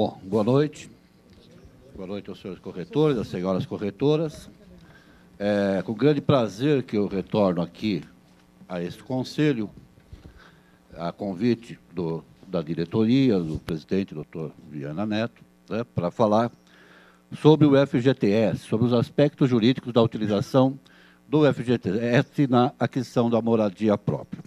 Bom, boa noite. Boa noite aos senhores corretores, às senhoras corretoras. É com grande prazer que eu retorno aqui a este conselho, a convite da diretoria, do presidente, doutor Viana Neto, né, para falar sobre o FGTS, sobre os aspectos jurídicos da utilização do FGTS na aquisição da moradia própria.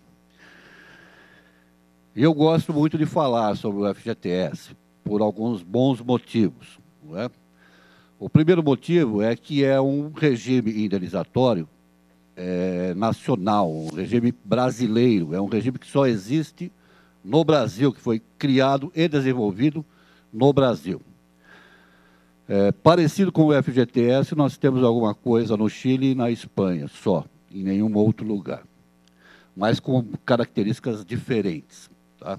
E eu gosto muito de falar sobre o FGTS por alguns bons motivos, não é? O primeiro motivo é que é um regime indenizatório nacional, um regime brasileiro, é um regime que só existe no Brasil, que foi criado e desenvolvido no Brasil. Parecido com o FGTS, nós temos alguma coisa no Chile e na Espanha, só, em nenhum outro lugar, mas com características diferentes, tá?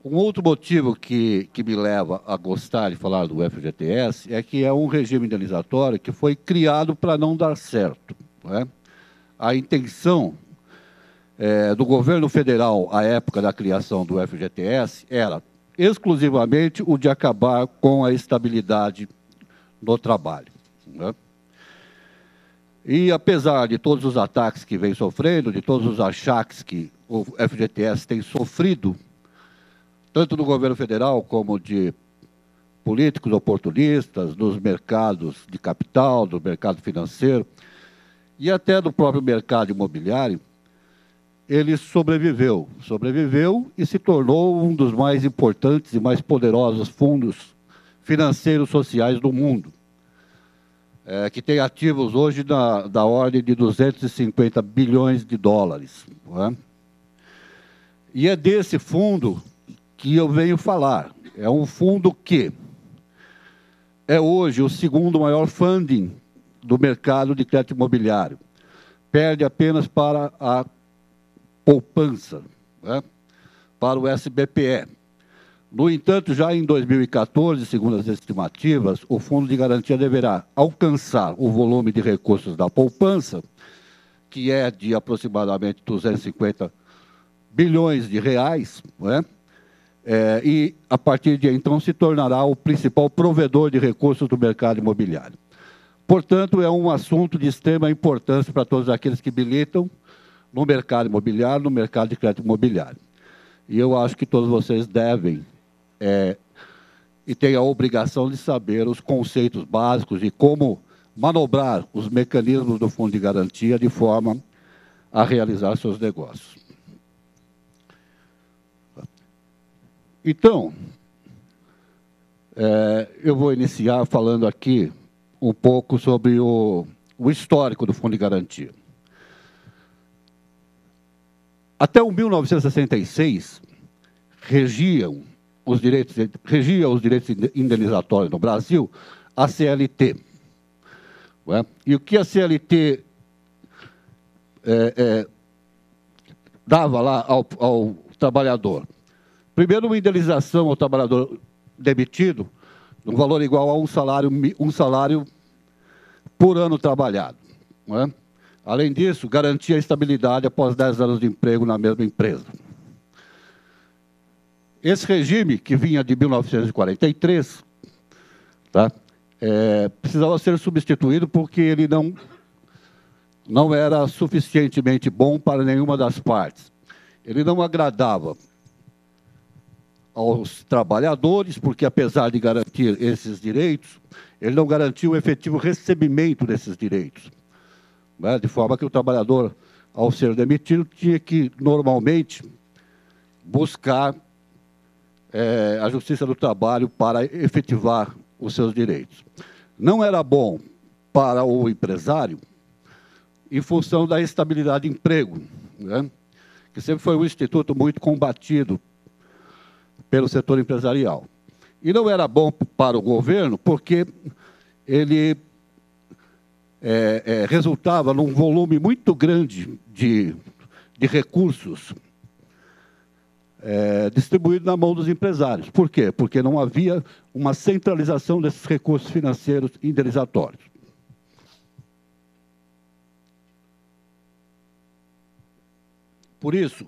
Um outro motivo que me leva a gostar de falar do FGTS é que é um regime indenizatório que foi criado para não dar certo, não é? A intenção do governo federal, à época da criação do FGTS, era exclusivamente o de acabar com a estabilidade no trabalho, não é? E, apesar de todos os ataques que vem sofrendo, de todos os achaques que o FGTS tem sofrido, tanto do governo federal como de políticos oportunistas, dos mercados de capital, do mercado financeiro e até do próprio mercado imobiliário, ele sobreviveu e se tornou um dos mais importantes e mais poderosos fundos financeiros sociais do mundo, que tem ativos hoje da ordem de 250 bilhões de dólares. Não é? E é desse fundo que eu venho falar. É um fundo que é hoje o segundo maior funding do mercado de crédito imobiliário. Perde apenas para a poupança, né? Para o SBPE. No entanto, já em 2014, segundo as estimativas, o Fundo de Garantia deverá alcançar o volume de recursos da poupança, que é de aproximadamente 250 bilhões de reais, né? E, a partir de então, se tornará o principal provedor de recursos do mercado imobiliário. Portanto, é um assunto de extrema importância para todos aqueles que militam no mercado imobiliário, no mercado de crédito imobiliário. E eu acho que todos vocês devem e têm a obrigação de saber os conceitos básicos e como manobrar os mecanismos do Fundo de Garantia de forma a realizar seus negócios. Então, eu vou iniciar falando aqui um pouco sobre o histórico do Fundo de Garantia. Até o 1966, regia os direitos indenizatórios no Brasil a CLT. Não é? E o que a CLT dava lá ao trabalhador? Primeiro, uma indenização ao trabalhador demitido, no valor igual a um salário por ano trabalhado. Não é? Além disso, garantia a estabilidade após 10 anos de emprego na mesma empresa. Esse regime, que vinha de 1943, tá, precisava ser substituído porque ele não era suficientemente bom para nenhuma das partes. Ele não agradava aos trabalhadores, porque, apesar de garantir esses direitos, ele não garantia o efetivo recebimento desses direitos, né? De forma que o trabalhador, ao ser demitido, tinha que, normalmente, buscar a Justiça do Trabalho para efetivar os seus direitos. Não era bom para o empresário, em função da estabilidade de emprego, né? Que sempre foi um instituto muito combatido pelo setor empresarial. E não era bom para o governo, porque ele resultava num volume muito grande de recursos distribuídos na mão dos empresários. Por quê? Porque não havia uma centralização desses recursos financeiros indenizatórios. Por isso,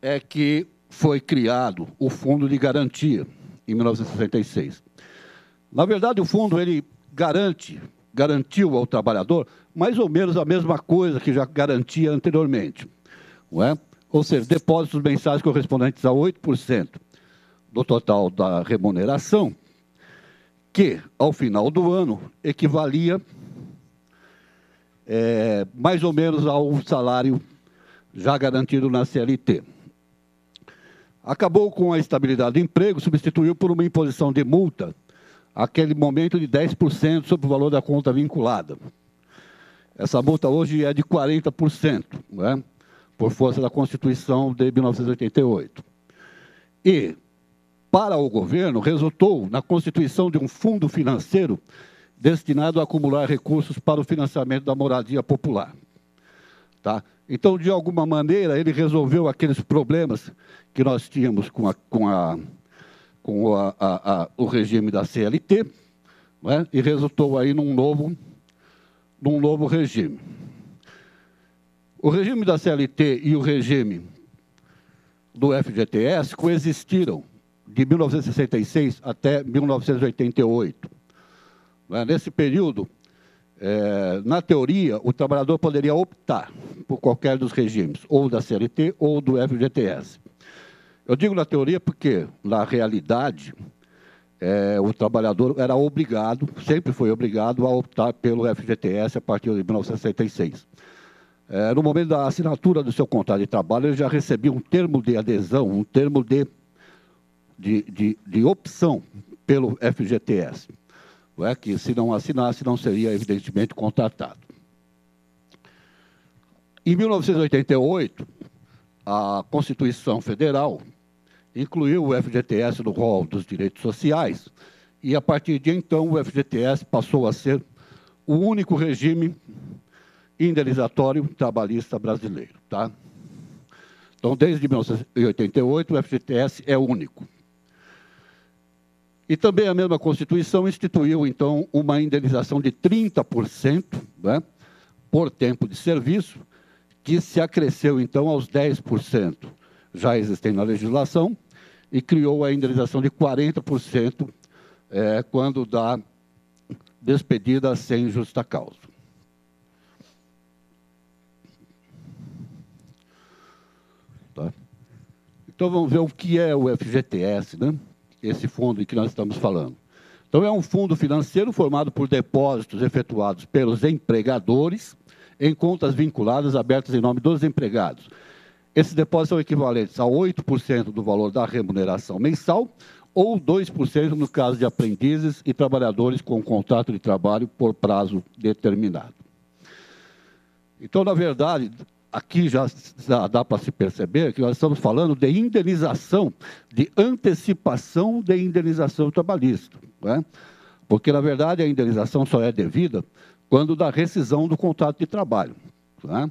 é que foi criado o Fundo de Garantia, em 1966. Na verdade, o fundo ele garantiu ao trabalhador mais ou menos a mesma coisa que já garantia anteriormente, não é? Ou seja, depósitos mensais correspondentes a 8% do total da remuneração, que, ao final do ano, equivalia mais ou menos ao salário já garantido na CLT. Acabou com a estabilidade do emprego, substituiu por uma imposição de multa, aquele momento de 10% sobre o valor da conta vinculada. Essa multa hoje é de 40%, não é? Por força da Constituição de 1988. E, para o governo, resultou na constituição de um fundo financeiro destinado a acumular recursos para o financiamento da moradia popular. Tá? Então, de alguma maneira, ele resolveu aqueles problemas que nós tínhamos o regime da CLT, não é? E resultou aí num novo regime. O regime da CLT e o regime do FGTS coexistiram de 1966 até 1988. Nesse período, na teoria, o trabalhador poderia optar por qualquer dos regimes, ou da CLT ou do FGTS. Eu digo na teoria porque, na realidade, o trabalhador era obrigado, sempre foi obrigado, a optar pelo FGTS a partir de 1966. No momento da assinatura do seu contrato de trabalho, ele já recebia um termo de adesão, um termo de opção pelo FGTS, que, se não assinasse, não seria, evidentemente, contratado. Em 1988, a Constituição Federal incluiu o FGTS no rol dos direitos sociais e, a partir de então, o FGTS passou a ser o único regime indenizatório trabalhista brasileiro. Tá? Então, desde 1988, o FGTS é único. E também a mesma Constituição instituiu, então, uma indenização de 30%, né, por tempo de serviço, que se acresceu, então, aos 10% já existente na legislação e criou a indenização de 40% quando dá despedida sem justa causa. Tá? Então, vamos ver o que é o FGTS, né? Esse fundo em que nós estamos falando. Então, é um fundo financeiro formado por depósitos efetuados pelos empregadores em contas vinculadas abertas em nome dos empregados. Esses depósitos são equivalentes a 8% do valor da remuneração mensal ou 2% no caso de aprendizes e trabalhadores com contrato de trabalho por prazo determinado. Então, na verdade, aqui já dá para se perceber que nós estamos falando de indenização, de antecipação de indenização trabalhista, né? Porque, na verdade, a indenização só é devida quando da rescisão do contrato de trabalho, né?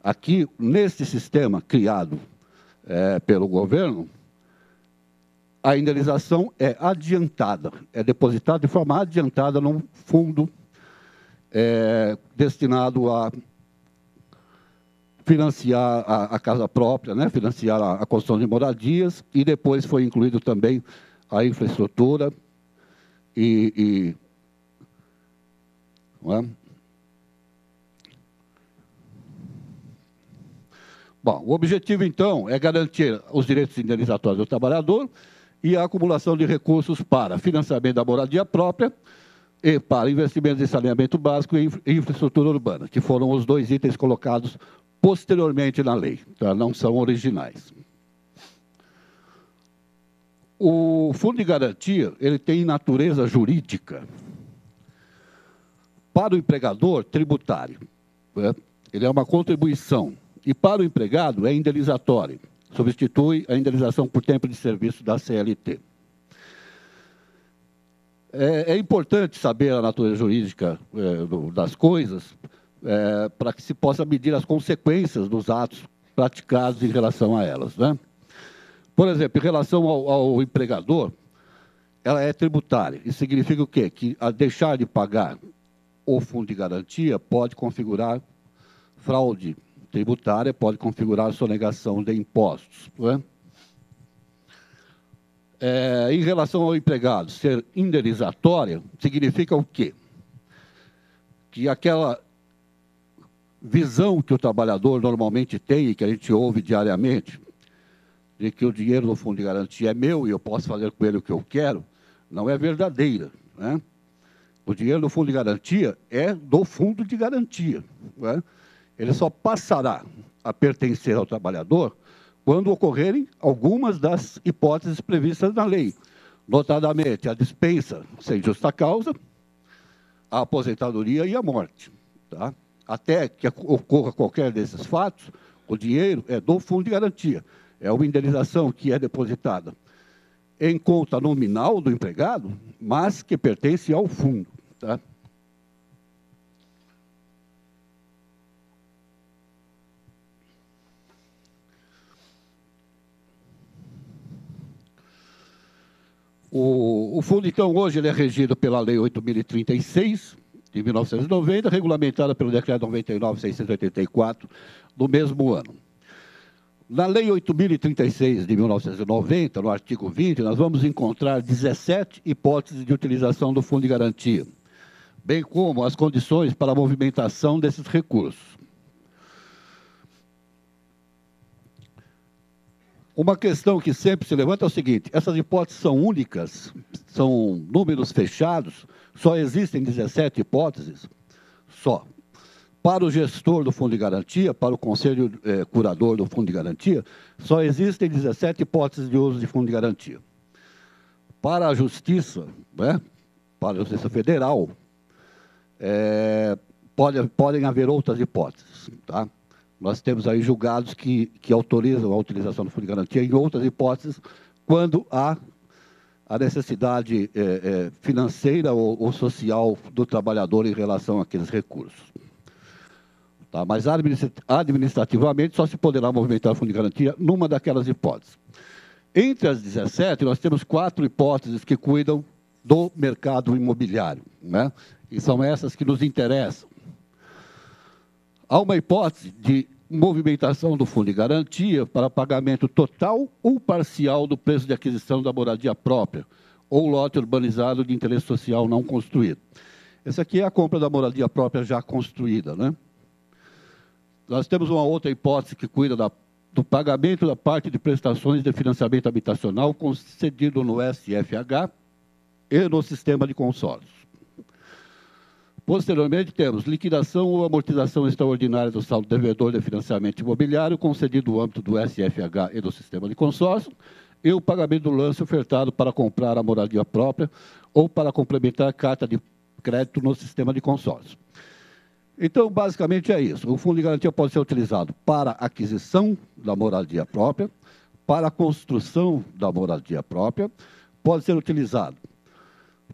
Aqui, nesse sistema criado pelo governo, a indenização é adiantada, é depositada de forma adiantada num fundo destinado a financiar a casa própria, né? Financiar a construção de moradias, e depois foi incluído também a infraestrutura não é? Bom, o objetivo, então, é garantir os direitos indenizatórios do trabalhador e a acumulação de recursos para financiamento da moradia própria e para investimentos em saneamento básico e infraestrutura urbana, que foram os dois itens colocados posteriormente na lei, tá? Não são originais. O Fundo de Garantia, ele tem natureza jurídica. Para o empregador, tributário, né? Ele é uma contribuição. E para o empregado é indenizatório, substitui a indenização por tempo de serviço da CLT. É importante saber a natureza jurídica das coisas para que se possa medir as consequências dos atos praticados em relação a elas, né? Por exemplo, em relação ao empregador, ela é tributária. Isso significa o quê? Que a deixar de pagar o fundo de garantia pode configurar fraude tributária pode configurar sonegação de impostos. Não é? Em relação ao empregado ser indenizatória, significa o quê? Que aquela visão que o trabalhador normalmente tem e que a gente ouve diariamente, de que o dinheiro do fundo de garantia é meu e eu posso fazer com ele o que eu quero, não é verdadeira. Né? O dinheiro do fundo de garantia é do fundo de garantia. Né? Ele só passará a pertencer ao trabalhador quando ocorrerem algumas das hipóteses previstas na lei, notadamente a dispensa sem justa causa, a aposentadoria e a morte. Tá? Até que ocorra qualquer desses fatos, o dinheiro é do fundo de garantia. É uma indenização que é depositada em conta nominal do empregado, mas que pertence ao fundo. Tá? O fundo, então, hoje ele é regido pela Lei 8.036, de 1990, regulamentada pelo Decreto 99.684, do mesmo ano. Na Lei 8.036, de 1990, no artigo 20, nós vamos encontrar 17 hipóteses de utilização do fundo de garantia, bem como as condições para a movimentação desses recursos. Uma questão que sempre se levanta é o seguinte: essas hipóteses são únicas, são números fechados, só existem 17 hipóteses? Só. Para o gestor do fundo de garantia, para o conselho curador do fundo de garantia, só existem 17 hipóteses de uso de fundo de garantia. Para a Justiça, né, para a Justiça Federal, podem haver outras hipóteses. Tá? Nós temos aí julgados que autorizam a utilização do fundo de garantia em outras hipóteses, quando há a necessidade financeira ou social do trabalhador em relação àqueles recursos. Tá? Mas administrativamente só se poderá movimentar o fundo de garantia numa daquelas hipóteses. Entre as 17, nós temos 4 hipóteses que cuidam do mercado imobiliário, né? E são essas que nos interessam. Há uma hipótese de movimentação do fundo de garantia para pagamento total ou parcial do preço de aquisição da moradia própria ou lote urbanizado de interesse social não construído. Essa aqui é a compra da moradia própria já construída, né? Nós temos uma outra hipótese que cuida do pagamento da parte de prestações de financiamento habitacional concedido no SFH e no sistema de consórcios. Posteriormente, temos liquidação ou amortização extraordinária do saldo devedor de financiamento imobiliário concedido no âmbito do SFH e do sistema de consórcio e o pagamento do lance ofertado para comprar a moradia própria ou para complementar a carta de crédito no sistema de consórcio. Então, basicamente é isso. O fundo de garantia pode ser utilizado para aquisição da moradia própria, para a construção da moradia própria, pode ser utilizado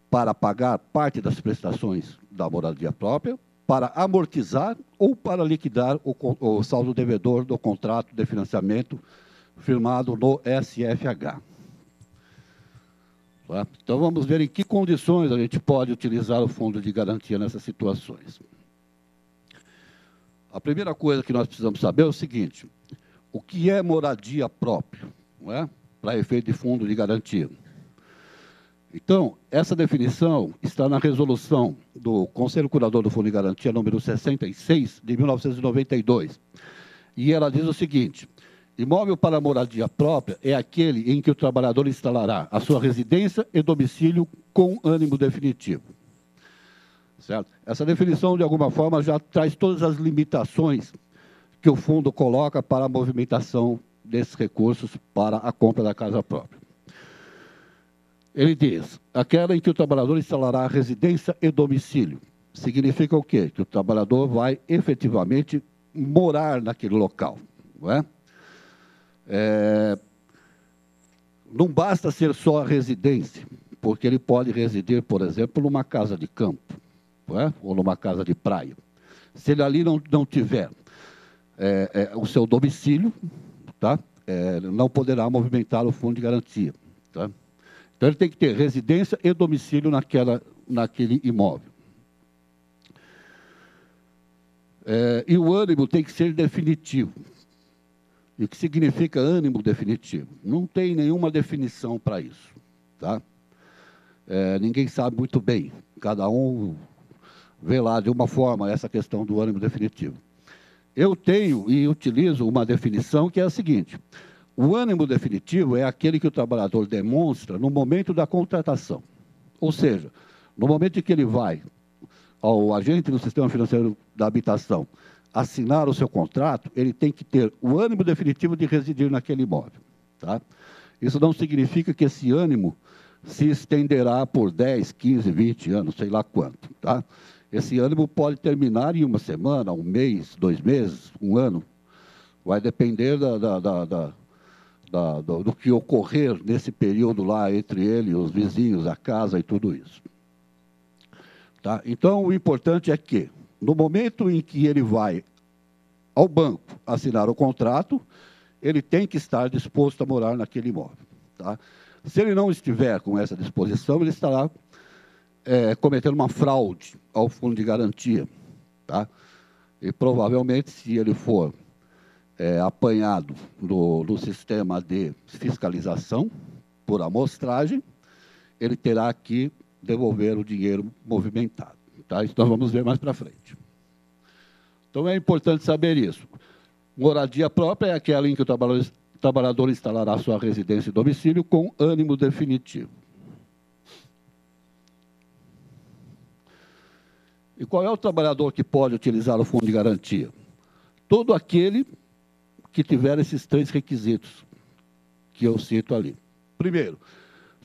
para pagar parte das prestações da moradia própria, para amortizar ou para liquidar o saldo devedor do contrato de financiamento firmado no SFH. Tá? Então, vamos ver em que condições a gente pode utilizar o fundo de garantia nessas situações. A primeira coisa que nós precisamos saber é o seguinte: o que é moradia própria, não é? Para efeito de fundo de garantia. Então, essa definição está na resolução do Conselho Curador do Fundo de Garantia, número 66, de 1992. E ela diz o seguinte: imóvel para moradia própria é aquele em que o trabalhador instalará a sua residência e domicílio com ânimo definitivo. Certo? Essa definição, de alguma forma, já traz todas as limitações que o fundo coloca para a movimentação desses recursos para a compra da casa própria. Ele diz: aquela em que o trabalhador instalará a residência e domicílio. Significa o quê? Que o trabalhador vai efetivamente morar naquele local. Não é? Não basta ser só a residência, porque ele pode residir, por exemplo, numa casa de campo, não é? Ou numa casa de praia. Se ele ali não tiver o seu domicílio, tá? Não poderá movimentar o fundo de garantia. Tá? Então, ele tem que ter residência e domicílio naquele imóvel. E o ânimo tem que ser definitivo. E o que significa ânimo definitivo? Não tem nenhuma definição para isso. Tá? Ninguém sabe muito bem. Cada um vê lá de uma forma essa questão do ânimo definitivo. Eu tenho e utilizo uma definição que é a seguinte: o ânimo definitivo é aquele que o trabalhador demonstra no momento da contratação. Ou seja, no momento em que ele vai ao agente do sistema financeiro da habitação assinar o seu contrato, ele tem que ter o ânimo definitivo de residir naquele imóvel. Tá? Isso não significa que esse ânimo se estenderá por 10, 15, 20 anos, sei lá quanto. Tá? Esse ânimo pode terminar em uma semana, um mês, 2 meses, um ano. Vai depender do que ocorrer nesse período lá entre ele, os vizinhos, a casa e tudo isso. Tá? Então, o importante é que, no momento em que ele vai ao banco assinar o contrato, ele tem que estar disposto a morar naquele imóvel. Tá? Se ele não estiver com essa disposição, ele estará cometendo uma fraude ao fundo de garantia. Tá? E, provavelmente, se ele for apanhado no sistema de fiscalização por amostragem, ele terá que devolver o dinheiro movimentado. Tá? Isso nós vamos ver mais para frente. Então, é importante saber isso. Moradia própria é aquela em que o trabalhador instalará sua residência e domicílio com ânimo definitivo. E qual é o trabalhador que pode utilizar o fundo de garantia? Todo aquele que tiver esses 3 requisitos que eu cito ali. Primeiro,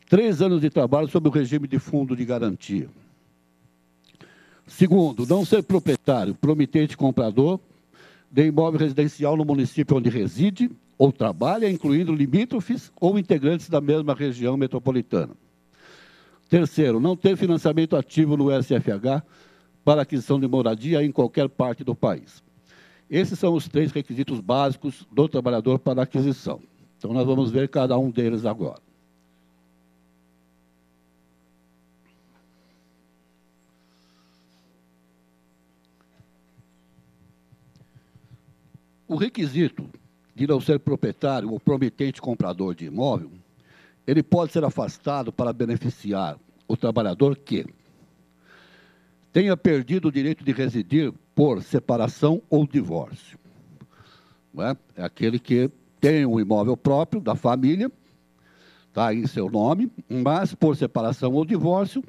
3 anos de trabalho sob o regime de fundo de garantia. Segundo, não ser proprietário, promitente comprador de imóvel residencial no município onde reside ou trabalha, incluindo limítrofes ou integrantes da mesma região metropolitana. Terceiro, não ter financiamento ativo no SFH para aquisição de moradia em qualquer parte do país. Esses são os 3 requisitos básicos do trabalhador para a aquisição. Então, nós vamos ver cada um deles agora. O requisito de não ser proprietário ou promitente comprador de imóvel, ele pode ser afastado para beneficiar o trabalhador que tenha perdido o direito de residir por separação ou divórcio. É aquele que tem um imóvel próprio da família, está em seu nome, mas por separação ou divórcio,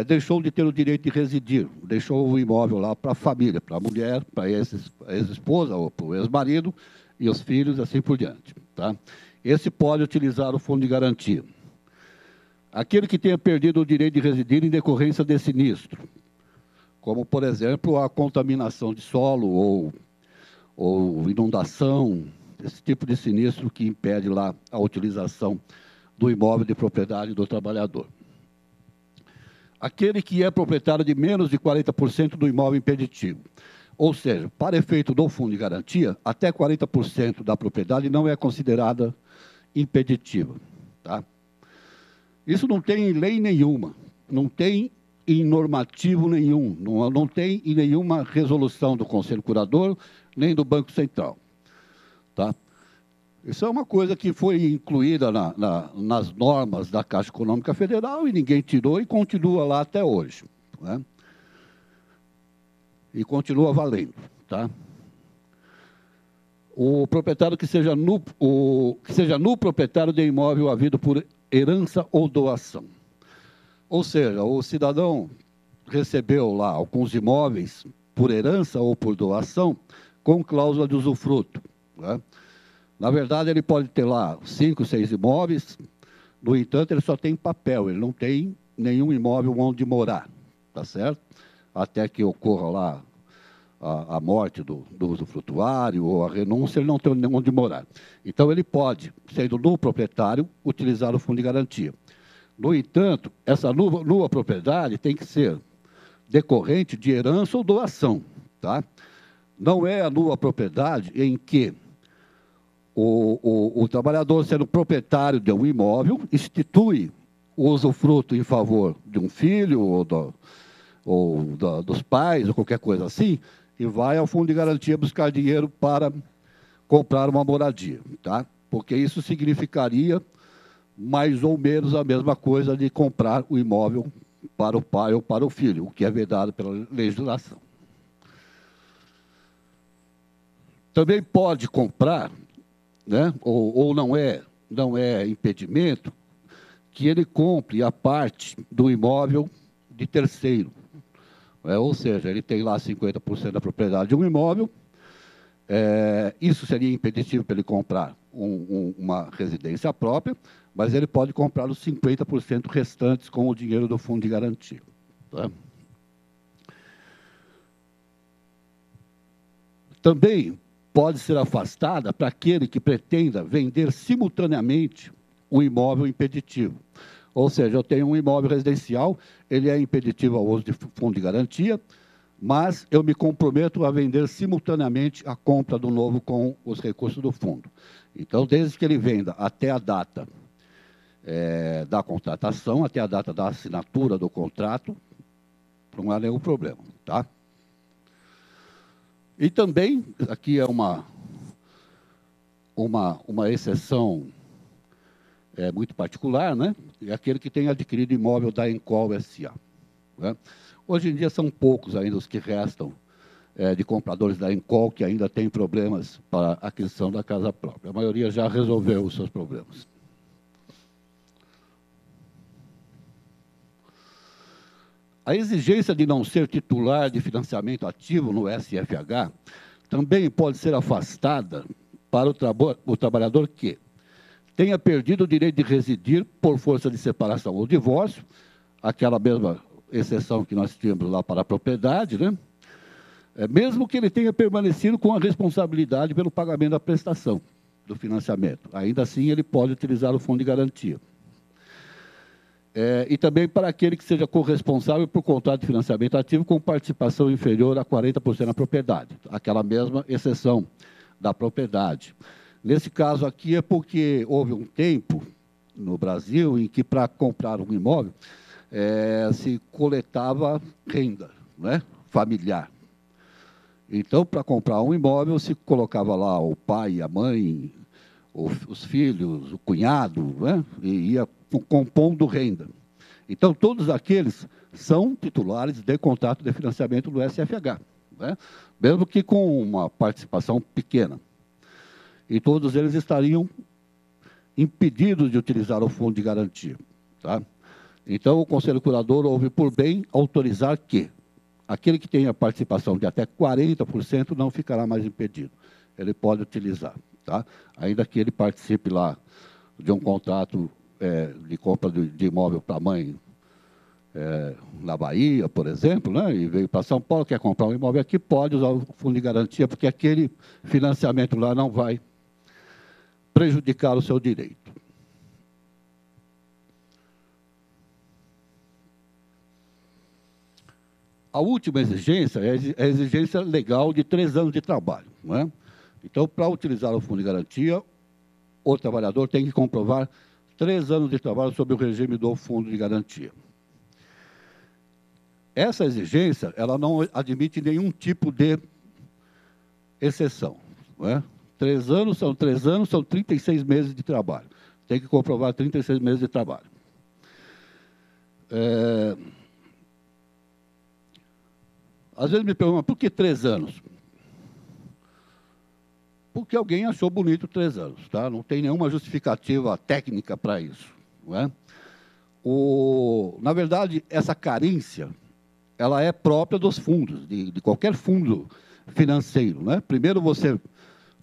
deixou de ter o direito de residir, deixou o imóvel lá para a família, para a mulher, para a ex-esposa ou para o ex-marido e os filhos, assim por diante. Tá? Esse pode utilizar o fundo de garantia. Aquele que tenha perdido o direito de residir em decorrência de sinistro, como, por exemplo, a contaminação de solo ou inundação, esse tipo de sinistro que impede lá a utilização do imóvel de propriedade do trabalhador. Aquele que é proprietário de menos de 40% do imóvel impeditivo. Ou seja, para efeito do fundo de garantia, até 40% da propriedade não é considerada impeditiva. Tá? Isso não tem em lei nenhuma, não tem em normativo nenhum, não tem em nenhuma resolução do Conselho Curador, nem do Banco Central. Tá? Isso é uma coisa que foi incluída nas normas da Caixa Econômica Federal e ninguém tirou e continua lá até hoje. Né? E continua valendo. Tá? O proprietário que seja no proprietário de imóvel havido por herança ou doação. Ou seja, o cidadão recebeu lá alguns imóveis por herança ou por doação com cláusula de usufruto. Né? Na verdade, ele pode ter lá 5, 6 imóveis, no entanto, ele só tem papel, ele não tem nenhum imóvel onde morar, tá certo? Até que ocorra lá a morte do usufrutuário ou a renúncia, ele não tem onde morar. Então, ele pode, sendo no proprietário, utilizar o fundo de garantia. No entanto, essa nua propriedade tem que ser decorrente de herança ou doação, tá? Não é a nua propriedade em que o trabalhador, sendo proprietário de um imóvel, institui o usufruto em favor de um filho ou dos pais, ou qualquer coisa assim, e vai ao fundo de garantia buscar dinheiro para comprar uma moradia, tá? Porque isso significaria mais ou menos a mesma coisa de comprar o imóvel para o pai ou para o filho, o que é vedado pela legislação. Também pode comprar, né, ou não é impedimento, que ele compre a parte do imóvel de terceiro. Ou seja, ele tem lá 50% da propriedade de um imóvel, isso seria impeditivo para ele comprar uma residência própria, mas ele pode comprar os 50% restantes com o dinheiro do fundo de garantia. Tá? Também pode ser afastada para aquele que pretenda vender simultaneamente o imóvel impeditivo. Ou seja, eu tenho um imóvel residencial, ele é impeditivo ao uso de fundo de garantia, mas eu me comprometo a vender simultaneamente a compra do novo com os recursos do fundo. Então, desde que ele venda até a data da contratação, até a data da assinatura do contrato, não há nenhum problema, tá? E também, aqui é uma exceção muito particular, né? É aquele que tem adquirido imóvel da Encol S.A. Né? Hoje em dia são poucos ainda os que restam de compradores da Encol que ainda têm problemas para a aquisição da casa própria. A maioria já resolveu os seus problemas. A exigência de não ser titular de financiamento ativo no SFH também pode ser afastada para o trabalhador que tenha perdido o direito de residir por força de separação ou divórcio, aquela mesma exceção que nós tínhamos lá para a propriedade, né? Mesmo que ele tenha permanecido com a responsabilidade pelo pagamento da prestação do financiamento. Ainda assim, ele pode utilizar o fundo de garantia. E também para aquele que seja corresponsável por contrato de financiamento ativo com participação inferior a 40% na propriedade, aquela mesma exceção da propriedade. Nesse caso aqui é porque houve um tempo no Brasil em que, para comprar um imóvel, se coletava renda, né, familiar. Então, para comprar um imóvel, se colocava lá o pai, a mãe, os filhos, o cunhado, né, e ia compondo renda. Então, todos aqueles são titulares de contrato de financiamento do SFH, né, mesmo que com uma participação pequena. E todos eles estariam impedidos de utilizar o fundo de garantia. Tá? Então, o Conselho Curador houve por bem autorizar que aquele que tenha participação de até 40% não ficará mais impedido. Ele pode utilizar, tá? Ainda que ele participe lá de um contrato de compra de imóvel para a mãe na Bahia, por exemplo, né? E veio para São Paulo, quer comprar um imóvel aqui, pode usar o fundo de garantia, porque aquele financiamento lá não vai prejudicar o seu direito. A última exigência é a exigência legal de 3 anos de trabalho. Não é? Então, para utilizar o fundo de garantia, o trabalhador tem que comprovar 3 anos de trabalho sob o regime do fundo de garantia. Essa exigência, ela não admite nenhum tipo de exceção. Não é? 3 anos, são 36 meses de trabalho. Tem que comprovar 36 meses de trabalho. Às vezes me perguntam, por que 3 anos? Porque alguém achou bonito 3 anos, tá? Não tem nenhuma justificativa técnica para isso. Não é? Na verdade, essa carência, ela é própria dos fundos, de qualquer fundo financeiro. Né? Primeiro você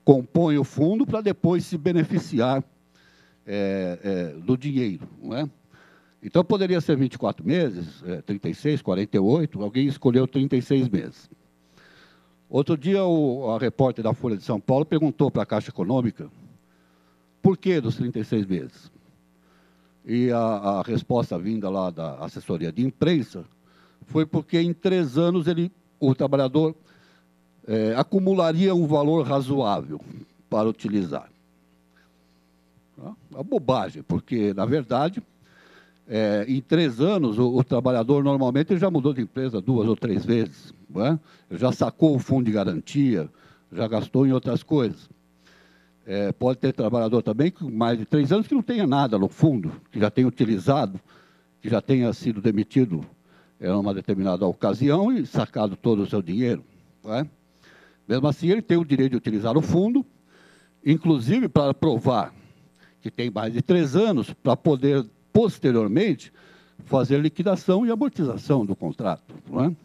compõe o fundo para depois se beneficiar do dinheiro. Não é? Então, poderia ser 24 meses, 36, 48, alguém escolheu 36 meses. Outro dia, a repórter da Folha de São Paulo perguntou para a Caixa Econômica por que dos 36 meses. E a resposta vinda lá da assessoria de imprensa foi porque em 3 anos o trabalhador acumularia um valor razoável para utilizar. Uma bobagem, porque, na verdade, Em 3 anos, o trabalhador normalmente ele já mudou de empresa 2 ou 3 vezes, não é? Ele já sacou o fundo de garantia, já gastou em outras coisas. Pode ter trabalhador também com mais de 3 anos que não tenha nada no fundo, que já tenha utilizado, que já tenha sido demitido em uma determinada ocasião e sacado todo o seu dinheiro, não é? Mesmo assim, ele tem o direito de utilizar o fundo, inclusive para provar que tem mais de 3 anos, para poder, posteriormente, fazer liquidação e amortização do contrato, não é?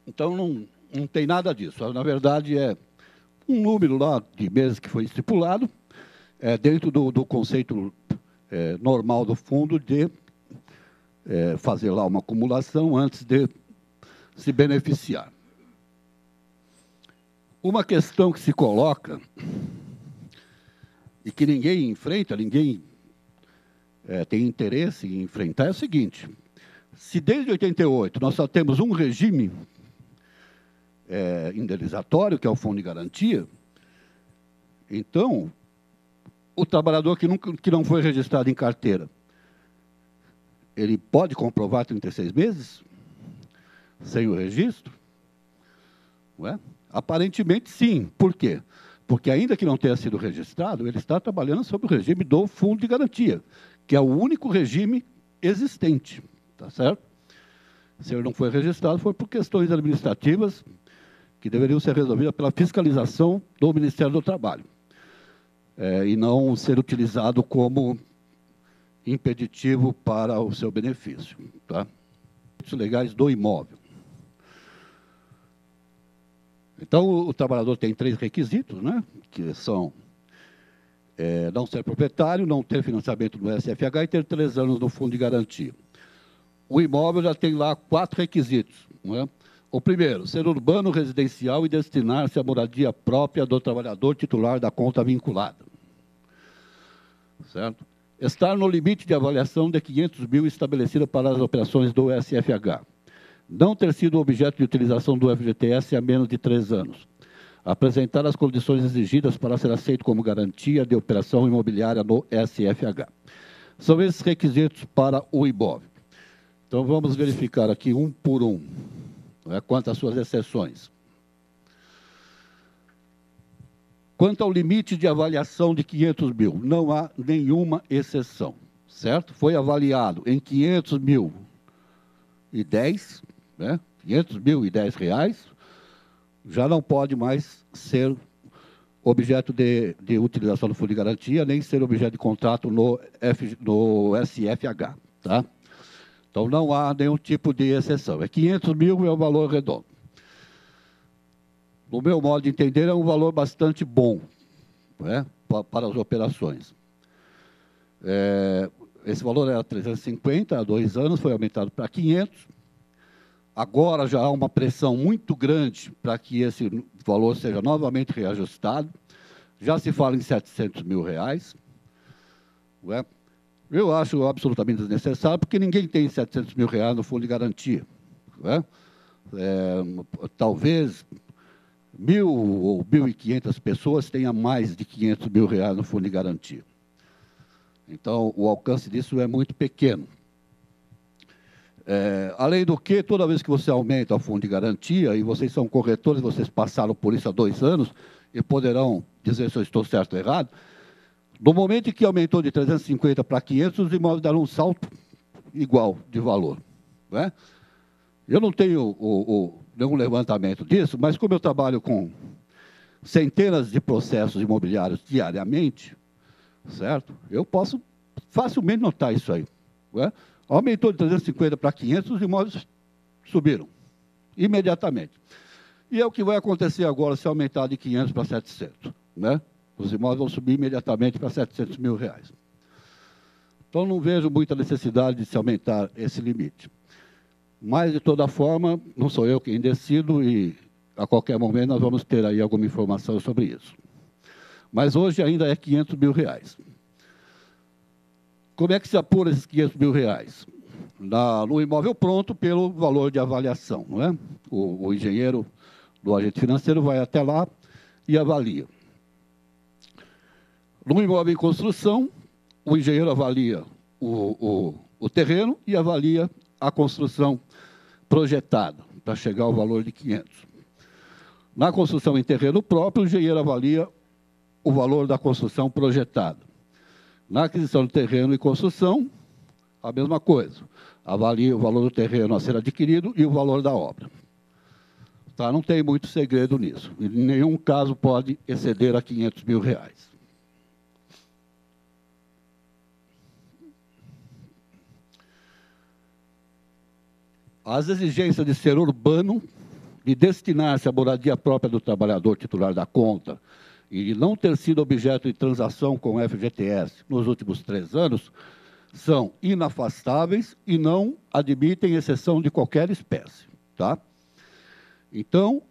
Então, não tem nada disso. Na verdade, é um número lá de meses que foi estipulado, dentro do conceito normal do fundo de fazer lá uma acumulação antes de se beneficiar. Uma questão que se coloca e que ninguém enfrenta, ninguém tem interesse em enfrentar é o seguinte: se desde 88 nós só temos um regime indenizatório, que é o Fundo de Garantia, então o trabalhador que não foi registrado em carteira, ele pode comprovar 36 meses sem o registro? Não é? Aparentemente, sim. Por quê? Porque, ainda que não tenha sido registrado, ele está trabalhando sob o regime do Fundo de Garantia, que é o único regime existente. Tá certo? Se ele não foi registrado, foi por questões administrativas que deveriam ser resolvidas pela fiscalização do Ministério do Trabalho, e não ser utilizado como impeditivo para o seu benefício. Tá? Direitos legais do imóvel. Então, o trabalhador tem 3 requisitos, né? Que são não ser proprietário, não ter financiamento no SFH e ter 3 anos no fundo de garantia. O imóvel já tem lá 4 requisitos. Não é? O primeiro, ser urbano, residencial e destinar-se à moradia própria do trabalhador titular da conta vinculada. Certo? Estar no limite de avaliação de 500 mil estabelecida para as operações do SFH. Não ter sido objeto de utilização do FGTS há menos de 3 anos. Apresentar as condições exigidas para ser aceito como garantia de operação imobiliária no SFH. São esses requisitos para o imóvel. Então, vamos verificar aqui um por um, quanto às suas exceções. Quanto ao limite de avaliação de 500 mil, não há nenhuma exceção, certo? Foi avaliado em 500.010, né? 500.010 reais, já não pode mais ser objeto de utilização do fundo de garantia, nem ser objeto de contrato no SFH, tá? Então, não há nenhum tipo de exceção. 500 mil é o valor redondo. No meu modo de entender, é um valor bastante bom, né, para as operações. Esse valor era 350 há 2 anos, foi aumentado para 500. Agora já há uma pressão muito grande para que esse valor seja novamente reajustado. Já se fala em 700 mil reais. Não é? Eu acho absolutamente desnecessário, porque ninguém tem 700 mil reais no fundo de garantia. Não é? Talvez 1.000 ou 1.500 pessoas tenham mais de 500 mil reais no fundo de garantia. Então, o alcance disso é muito pequeno. Além do que, toda vez que você aumenta o fundo de garantia, e vocês são corretores, vocês passaram por isso há 2 anos, e poderão dizer se eu estou certo ou errado, no momento em que aumentou de 350 para 500, os imóveis deram um salto igual de valor. Não é? Eu não tenho nenhum levantamento disso, mas como eu trabalho com centenas de processos imobiliários diariamente, certo? Eu posso facilmente notar isso aí. Não é? Aumentou de 350 para 500, os imóveis subiram imediatamente. E é o que vai acontecer agora se aumentar de 500 para 700. Né? Os imóveis vão subir imediatamente para 700 mil reais. Então, não vejo muita necessidade de se aumentar esse limite. Mas, de toda forma, não sou eu quem decido e, a qualquer momento, nós vamos ter aí alguma informação sobre isso. Mas hoje ainda é 500 mil reais. Como é que se apura esses 500 mil reais? No imóvel pronto, pelo valor de avaliação. Não é? O engenheiro do agente financeiro vai até lá e avalia. No imóvel em construção, o engenheiro avalia o terreno e avalia a construção projetada, para chegar ao valor de 500. Na construção em terreno próprio, o engenheiro avalia o valor da construção projetada. Na aquisição de terreno e construção, a mesma coisa. Avalia o valor do terreno a ser adquirido e o valor da obra. Tá? Não tem muito segredo nisso. Em nenhum caso pode exceder a R$500 mil. As exigências de ser urbano, de destinar-se à moradia própria do trabalhador titular da conta e de não ter sido objeto de transação com o FGTS nos últimos 3 anos, são inafastáveis e não admitem exceção de qualquer espécie. Tá? Então,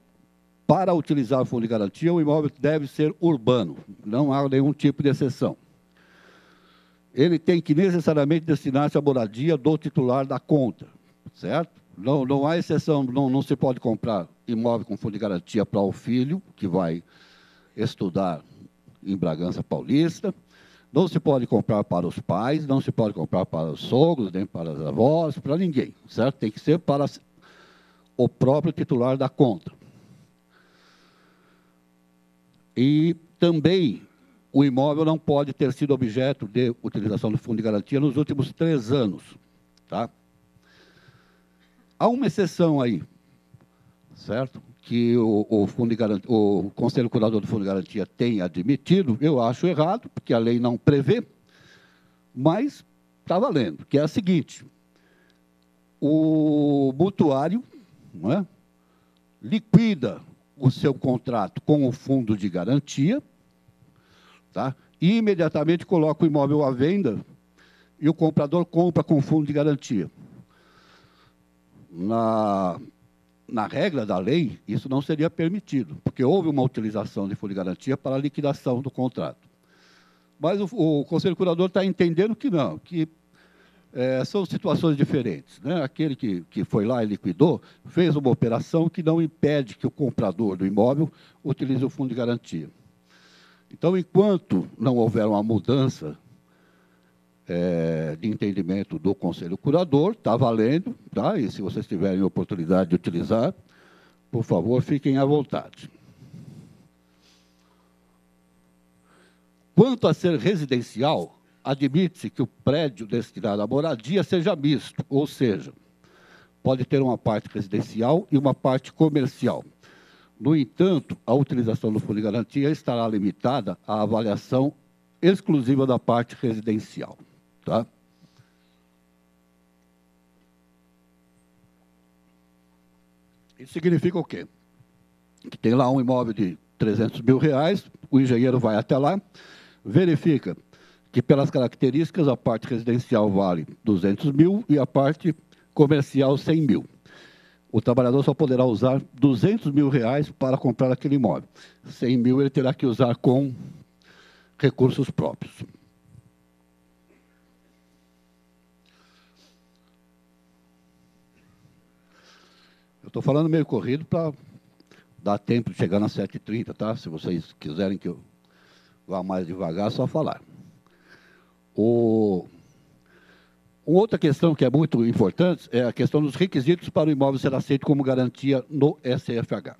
para utilizar o fundo de garantia, o imóvel deve ser urbano, não há nenhum tipo de exceção. Ele tem que necessariamente destinar-se à moradia do titular da conta, certo? Não há exceção, não se pode comprar imóvel com fundo de garantia para o filho, que vai estudar em Bragança Paulista, não se pode comprar para os pais, não se pode comprar para os sogros, nem para as avós, para ninguém, certo? Tem que ser para o próprio titular da conta. E também o imóvel não pode ter sido objeto de utilização do fundo de garantia nos últimos 3 anos, tá? Há uma exceção aí, certo? Que o Conselho Curador do Fundo de Garantia tem admitido, eu acho errado, porque a lei não prevê, mas está valendo, que é a seguinte: o mutuário, não é, liquida o seu contrato com o fundo de garantia, tá? E imediatamente coloca o imóvel à venda e o comprador compra com o fundo de garantia. Na regra da lei, isso não seria permitido, porque houve uma utilização de fundo de garantia para a liquidação do contrato. Mas o Conselho Curador está entendendo que não, que são situações diferentes, né? Aquele que foi lá e liquidou, fez uma operação que não impede que o comprador do imóvel utilize o fundo de garantia. Então, enquanto não houver uma mudança de entendimento do Conselho Curador, está valendo, tá? E se vocês tiverem oportunidade de utilizar, por favor, fiquem à vontade. Quanto a ser residencial, admite-se que o prédio destinado à moradia seja misto, ou seja, pode ter uma parte residencial e uma parte comercial. No entanto, a utilização do fundo de garantia estará limitada à avaliação exclusiva da parte residencial. Tá? Isso significa o quê? Que tem lá um imóvel de R$300 mil, o engenheiro vai até lá, verifica que, pelas características, a parte residencial vale 200 mil e a parte comercial 100 mil. O trabalhador só poderá usar 200 mil reais para comprar aquele imóvel. 100 mil ele terá que usar com recursos próprios. Eu estou falando meio corrido para dar tempo de chegar nas 7h30, tá? Se vocês quiserem que eu vá mais devagar, é só falar. Uma outra questão que é muito importante é a questão dos requisitos para o imóvel ser aceito como garantia no SFH.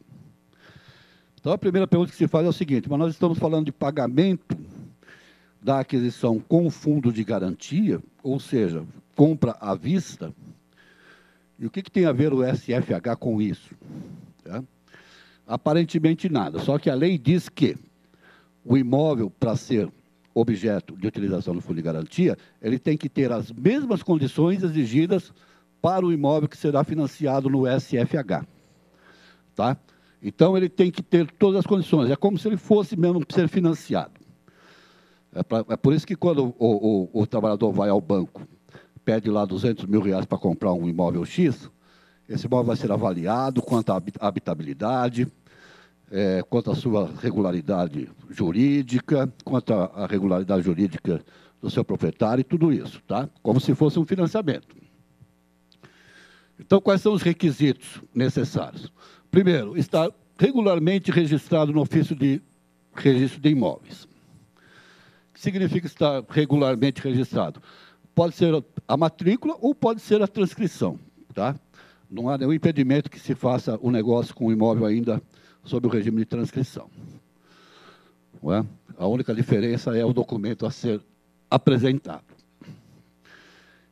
Então, a primeira pergunta que se faz é o seguinte: mas nós estamos falando de pagamento da aquisição com fundo de garantia, ou seja, compra à vista. E o que tem a ver o SFH com isso? Tá? Aparentemente nada, só que a lei diz que o imóvel, para ser objeto de utilização do fundo de garantia, ele tem que ter as mesmas condições exigidas para o imóvel que será financiado no SFH. Tá? Então, ele tem que ter todas as condições, é como se ele fosse mesmo ser financiado. É por isso que quando o trabalhador vai ao banco, pede lá 200 mil reais para comprar um imóvel X, esse imóvel vai ser avaliado quanto à habitabilidade, quanto à sua regularidade jurídica, quanto à regularidade jurídica do seu proprietário e tudo isso, tá? Como se fosse um financiamento. Então, quais são os requisitos necessários? Primeiro, estar regularmente registrado no ofício de registro de imóveis. que significa estar regularmente registrado? Pode ser a matrícula ou pode ser a transcrição, tá? Não há nenhum impedimento que se faça o negócio com o imóvel ainda sob o regime de transcrição. Não é? A única diferença é o documento a ser apresentado.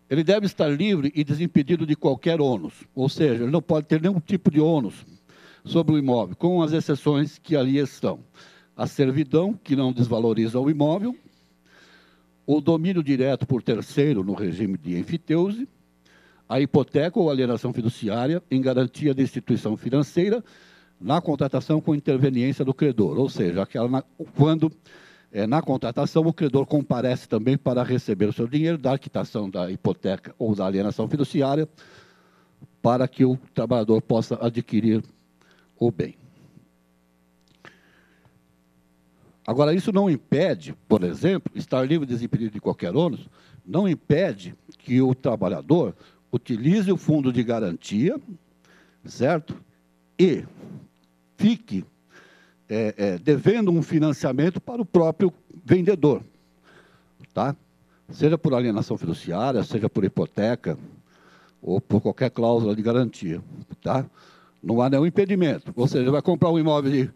Ele deve estar livre e desimpedido de qualquer ônus, ou seja, ele não pode ter nenhum tipo de ônus sobre o imóvel, com as exceções que ali estão. A servidão, que não desvaloriza o imóvel, o domínio direto por terceiro no regime de enfiteuse, a hipoteca ou alienação fiduciária em garantia da instituição financeira na contratação com interveniência do credor, ou seja, quando na contratação o credor comparece também para receber o seu dinheiro da quitação da hipoteca ou da alienação fiduciária para que o trabalhador possa adquirir o bem. Agora, isso não impede, por exemplo, estar livre e desimpedido de qualquer ônus, não impede que o trabalhador utilize o fundo de garantia, certo? E fique devendo um financiamento para o próprio vendedor, tá? Seja por alienação fiduciária, seja por hipoteca, ou por qualquer cláusula de garantia, tá? Não há nenhum impedimento. Ou seja, vai comprar um imóvel de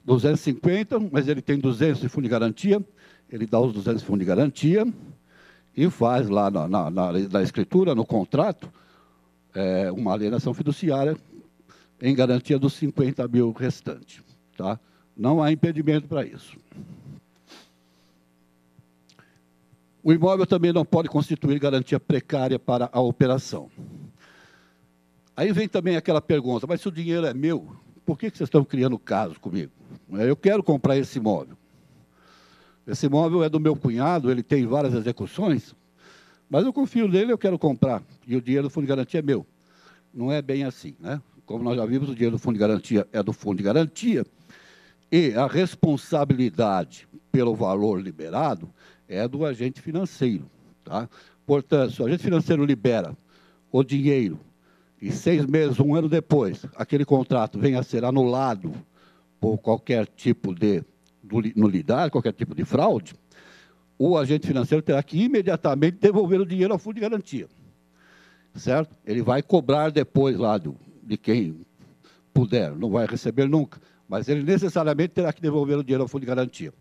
250, mas ele tem 200 de fundo de garantia, ele dá os 200 de fundo de garantia e faz lá na escritura, no contrato, uma alienação fiduciária em garantia dos 50 mil restantes. Tá? Não há impedimento para isso. O imóvel também não pode constituir garantia precária para a operação. Aí vem também aquela pergunta, mas se o dinheiro é meu, por que vocês estão criando caso comigo? Eu quero comprar esse imóvel. Esse imóvel é do meu cunhado, ele tem várias execuções, mas eu confio nele, eu quero comprar, e o dinheiro do fundo de garantia é meu. Não é bem assim, né? Como nós já vimos, o dinheiro do fundo de garantia é do fundo de garantia, e a responsabilidade pelo valor liberado é do agente financeiro. Tá? Portanto, se o agente financeiro libera o dinheiro e 6 meses, 1 ano depois, aquele contrato venha a ser anulado por qualquer tipo de nulidade, qualquer tipo de fraude, o agente financeiro terá que imediatamente devolver o dinheiro ao fundo de garantia. Certo? Ele vai cobrar depois lá de quem puder, não vai receber nunca, mas ele necessariamente terá que devolver o dinheiro ao fundo de garantia.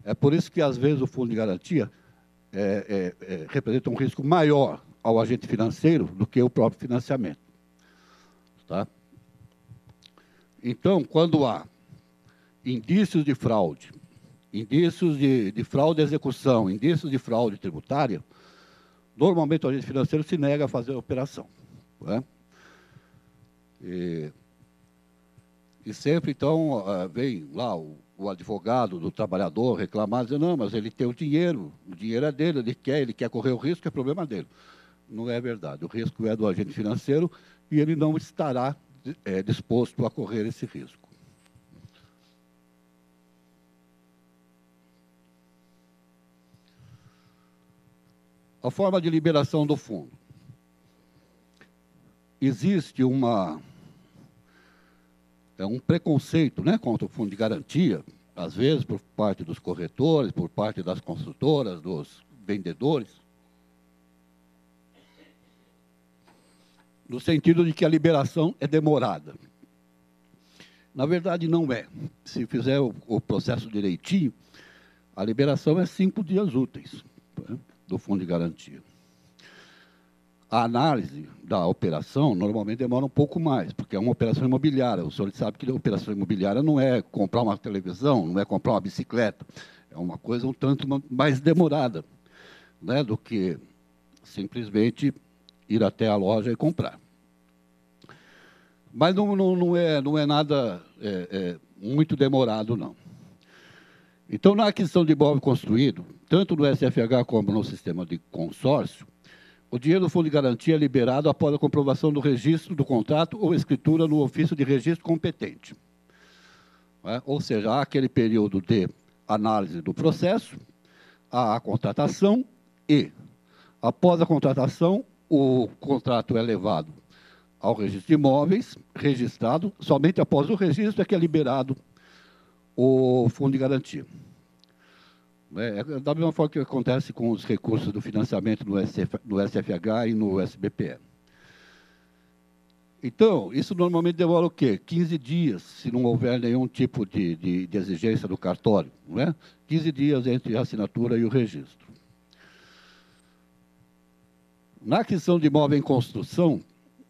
É por isso que, às vezes, o fundo de garantia representa um risco maior ao agente financeiro do que o próprio financiamento. Tá? Então, quando há indícios de fraude, indícios de fraude de execução, indícios de fraude tributária, normalmente o agente financeiro se nega a fazer a operação. Né? E sempre, então, vem lá o advogado do trabalhador reclamar, dizendo, não, mas ele tem o dinheiro é dele, ele quer correr o risco, é problema dele. Não é verdade, o risco é do agente financeiro e ele não estará disposto a correr esse risco. A forma de liberação do fundo. Existe um preconceito, né, contra o fundo de garantia, às vezes por parte dos corretores, por parte das construtoras, dos vendedores, no sentido de que a liberação é demorada. Na verdade, não é. Se fizer o processo direitinho, a liberação é 5 dias úteis, né, do fundo de garantia. A análise da operação normalmente demora um pouco mais, porque é uma operação imobiliária. O senhor sabe que a operação imobiliária não é comprar uma televisão, não é comprar uma bicicleta. É uma coisa um tanto mais demorada, né, do que simplesmente ir até a loja e comprar. Mas não é nada muito demorado, não. Então, na aquisição de imóvel construído, tanto no SFH como no sistema de consórcio, o dinheiro do fundo de garantia é liberado após a comprovação do registro do contrato ou escritura no ofício de registro competente. Ou seja, há aquele período de análise do processo, há a contratação e, após a contratação, o contrato é levado ao registro de imóveis, registrado, somente após o registro é que é liberado o fundo de garantia. né? É da mesma forma que acontece com os recursos do financiamento no SFH e no SBPE. Então, isso normalmente demora o quê? 15 dias, se não houver nenhum tipo de exigência do cartório, não é? 15 dias entre a assinatura e o registro. Na aquisição de imóvel em construção,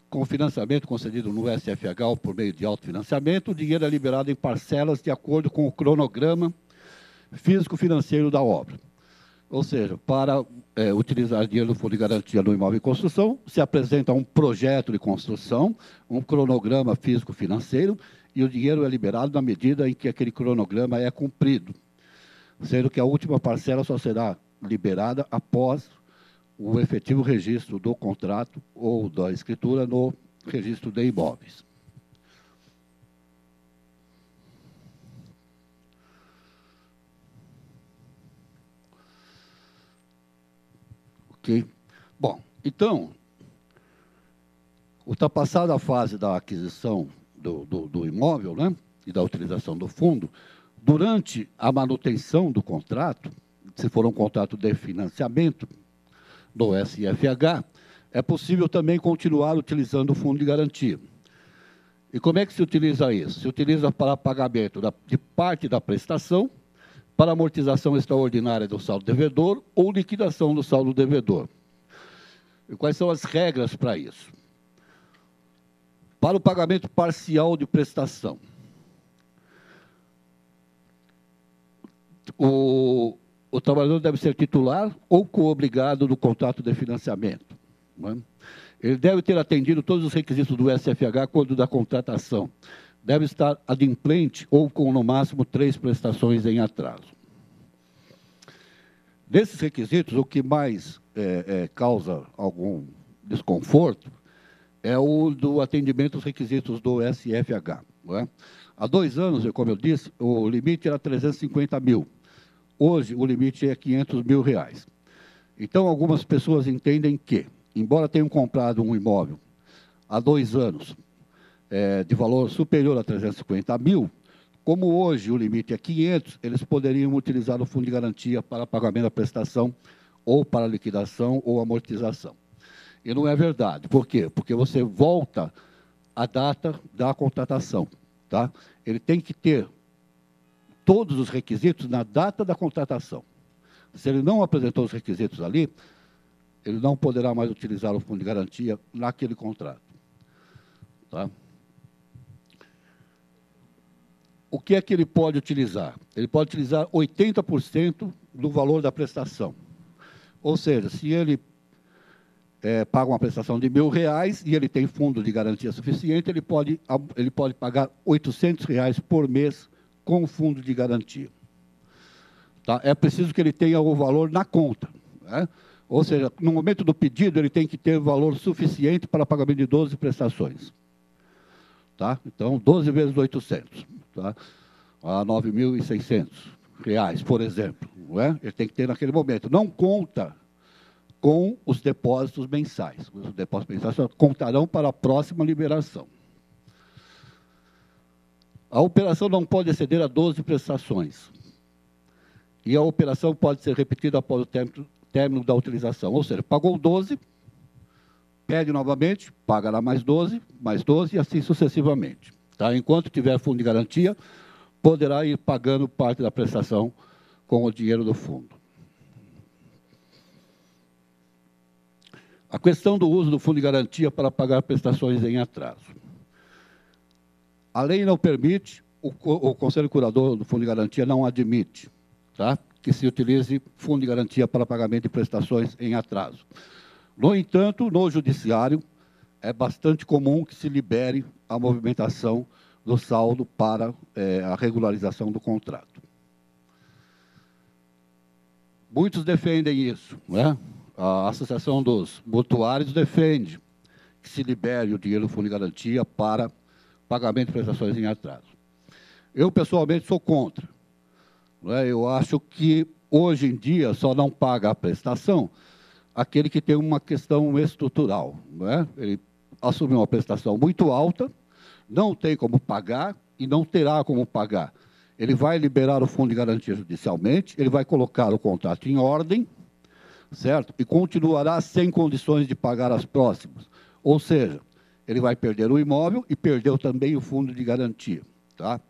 com financiamento concedido no SFH ou por meio de autofinanciamento, o dinheiro é liberado em parcelas de acordo com o cronograma físico-financeiro da obra. Ou seja, para utilizar dinheiro do Fundo de Garantia no imóvel em construção, se apresenta um projeto de construção, um cronograma físico-financeiro, e o dinheiro é liberado na medida em que aquele cronograma é cumprido, sendo que a última parcela só será liberada após o efetivo registro do contrato ou da escritura no registro de imóveis. Ok? Bom, então, ultrapassada a fase da aquisição do imóvel, né, e da utilização do fundo, durante a manutenção do contrato, se for um contrato de financiamento do SFH, é possível também continuar utilizando o fundo de garantia. E como é que se utiliza isso? Se utiliza para pagamento de parte da prestação, para amortização extraordinária do saldo devedor ou liquidação do saldo devedor. E quais são as regras para isso? Para o pagamento parcial de prestação, o trabalhador deve ser titular ou coobrigado do contrato de financiamento, não é? Ele deve ter atendido todos os requisitos do SFH quando da contratação. Deve estar adimplente ou com, no máximo, 3 prestações em atraso. Desses requisitos, o que mais causa algum desconforto é o do atendimento aos requisitos do SFH. Não é? Há 2 anos, como eu disse, o limite era 350 mil. Hoje, o limite é 500 mil reais. Então, algumas pessoas entendem que, embora tenham comprado um imóvel há 2 anos, de valor superior a 350 mil, como hoje o limite é 500, eles poderiam utilizar o fundo de garantia para pagamento da prestação, ou para liquidação ou amortização. E não é verdade. Por quê? Porque você volta à data da contratação. Tá? Ele tem que ter todos os requisitos na data da contratação. Se ele não apresentou os requisitos ali, ele não poderá mais utilizar o fundo de garantia naquele contrato. Tá? O que é que ele pode utilizar? Ele pode utilizar 80% do valor da prestação. Ou seja, se ele paga uma prestação de R$1.000 e ele tem fundo de garantia suficiente, ele pode pagar R$800 por mês com o fundo de garantia. Tá? É preciso que ele tenha o valor na conta, né? Ou seja, no momento do pedido, ele tem que ter valor suficiente para pagamento de 12 prestações. Tá? Então, 12 vezes 800, tá? A R$9.600, por exemplo. Não é? Ele tem que ter naquele momento. Não conta com os depósitos mensais. Os depósitos mensais só contarão para a próxima liberação. A operação não pode exceder a 12 prestações. E a operação pode ser repetida após o término da utilização. Ou seja, pagou 12, pede novamente, pagará mais 12 e assim sucessivamente. Tá? Enquanto tiver fundo de garantia, poderá ir pagando parte da prestação com o dinheiro do fundo. A questão do uso do fundo de garantia para pagar prestações em atraso. A lei não permite, o Conselho Curador do Fundo de Garantia não admite, tá? Que se utilize fundo de garantia para pagamento de prestações em atraso. No entanto, no Judiciário, é bastante comum que se libere a movimentação do saldo para a regularização do contrato. Muitos defendem isso, né? A Associação dos Mutuários defende que se libere o dinheiro do fundo de garantia para pagamento de prestações em atraso. Eu, pessoalmente, sou contra. Né? Eu acho que, hoje em dia, só não paga a prestação aquele que tem uma questão estrutural. Né? Ele assumiu uma prestação muito alta, não tem como pagar e não terá como pagar. ele vai liberar o fundo de garantia judicialmente, ele vai colocar o contrato em ordem, certo? E continuará sem condições de pagar as próximas. Ou seja, ele vai perder o imóvel e perdeu também o fundo de garantia, tá?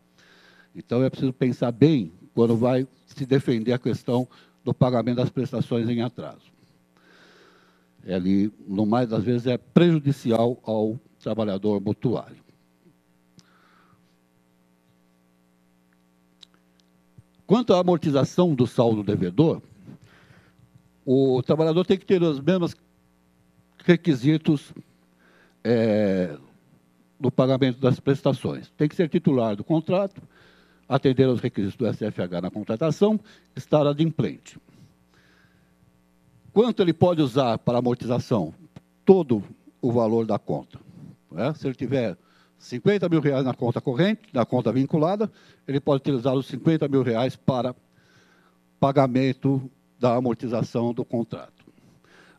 Então, é preciso pensar bem quando vai se defender a questão do pagamento das prestações em atraso. Ali, no mais das vezes, é prejudicial ao trabalhador mutuário. Quanto à amortização do saldo devedor, o trabalhador tem que ter os mesmos requisitos no pagamento das prestações. Tem que ser titular do contrato, atender aos requisitos do SFH na contratação, estar adimplente. Quanto ele pode usar para amortização? Todo o valor da conta. Se ele tiver 50 mil reais na conta corrente, na conta vinculada, ele pode utilizar os 50 mil reais para pagamento da amortização do contrato.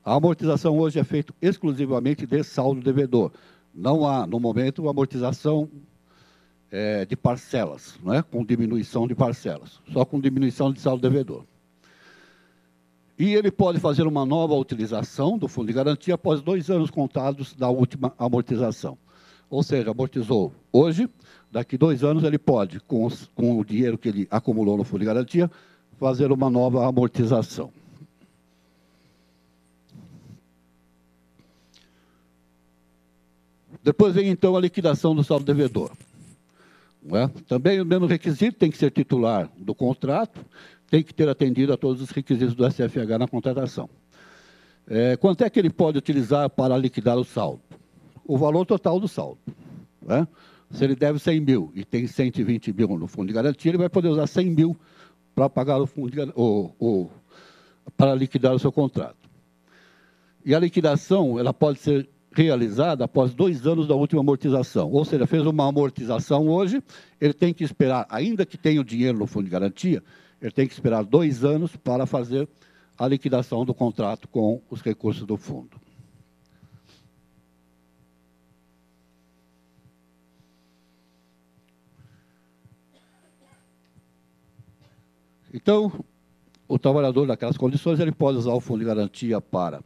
A amortização hoje é feita exclusivamente de saldo devedor. Não há, no momento, amortização de parcelas, com diminuição de parcelas, só com diminuição de saldo devedor. E ele pode fazer uma nova utilização do fundo de garantia após 2 anos contados da última amortização. Ou seja, amortizou hoje, daqui 2 anos ele pode, com o dinheiro que ele acumulou no fundo de garantia, fazer uma nova amortização. Depois vem, então, a liquidação do saldo devedor. Também o mesmo requisito, tem que ser titular do contrato, tem que ter atendido a todos os requisitos do SFH na contratação. Quanto é que ele pode utilizar para liquidar o saldo? O valor total do saldo. Se ele deve 100 mil e tem 120 mil no fundo de garantia, ele vai poder usar 100 mil para pagar o fundo para liquidar o seu contrato. E a liquidação ela pode ser realizada após 2 anos da última amortização. Ou seja, fez uma amortização hoje, ele tem que esperar, ainda que tenha o dinheiro no fundo de garantia, ele tem que esperar 2 anos para fazer a liquidação do contrato com os recursos do fundo. Então, o trabalhador naquelas condições, ele pode usar o fundo de garantia para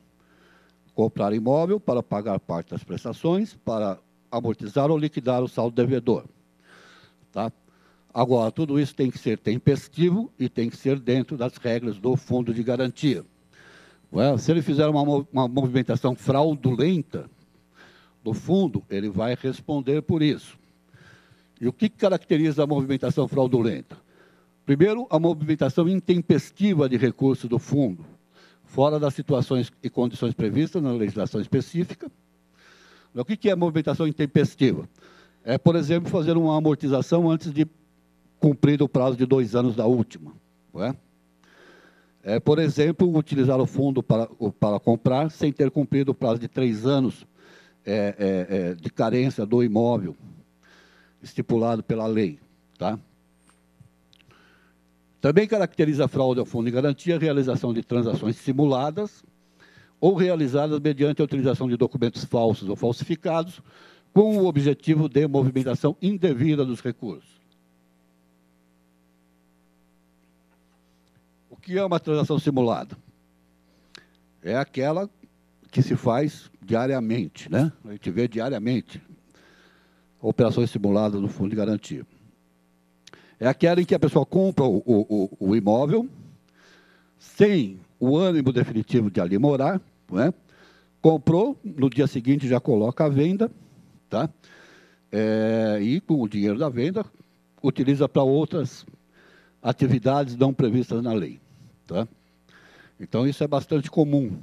comprar imóvel, para pagar parte das prestações, para amortizar ou liquidar o saldo devedor. Tá? Agora, tudo isso tem que ser tempestivo e tem que ser dentro das regras do fundo de garantia. Se ele fizer uma movimentação fraudulenta do fundo, ele vai responder por isso. E o que caracteriza a movimentação fraudulenta? Primeiro, a movimentação intempestiva de recursos do fundo, fora das situações e condições previstas na legislação específica. O que é a movimentação intempestiva? Por exemplo, fazer uma amortização antes de cumprir o prazo de 2 anos da última. Por exemplo, utilizar o fundo para comprar sem ter cumprido o prazo de 3 anos de carência do imóvel estipulado pela lei. Tá? Também caracteriza a fraude ao fundo de garantia a realização de transações simuladas ou realizadas mediante a utilização de documentos falsos ou falsificados com o objetivo de movimentação indevida dos recursos. O que é uma transação simulada? É aquela que se faz diariamente, A gente vê diariamente operações simuladas no fundo de garantia. É aquela em que a pessoa compra o imóvel sem o ânimo definitivo de ali morar, comprou, no dia seguinte já coloca a venda, tá? E com o dinheiro da venda utiliza para outras atividades não previstas na lei. Tá? Então, isso é bastante comum.